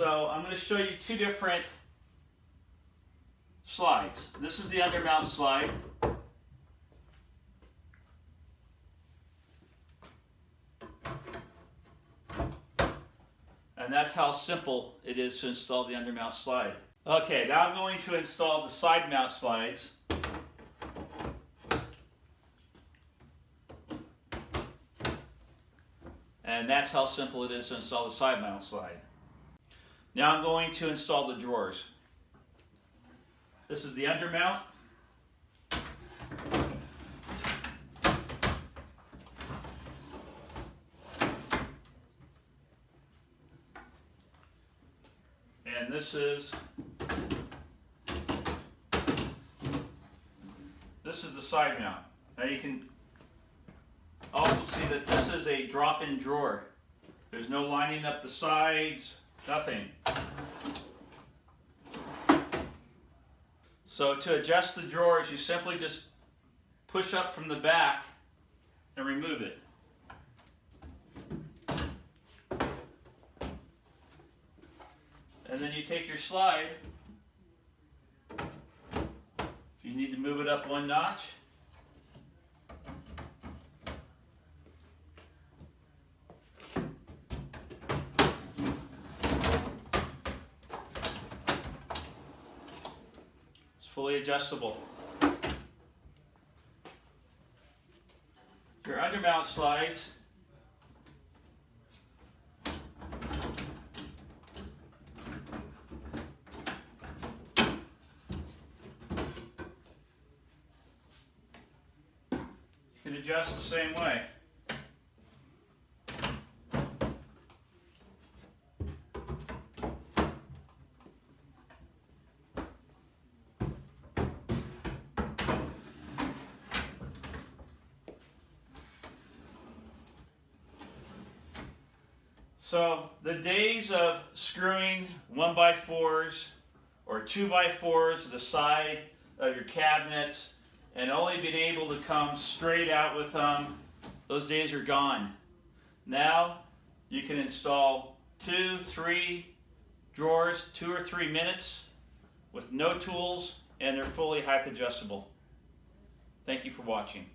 So I'm going to show you two different slides. This is the undermount slide. And that's how simple it is to install the undermount slide. Okay, now I'm going to install the side mount slides. And that's how simple it is to install the side mount slide. Now I'm going to install the drawers. This is the undermount. And this is the side mount. Now you can also see that this is a drop-in drawer. There's no lining up the sides, nothing. So to adjust the drawers, you simply just push up from the back and remove it. And then you take your slide. If you need to move it up one notch, it's fully adjustable. Your undermount slides you can adjust the same way. So the days of screwing 1x4s or 2x4s to the side of your cabinets and only being able to come straight out with them, those days are gone. Now you can install 2, 3 drawers, 2 or 3 minutes with no tools, and they're fully height adjustable. Thank you for watching.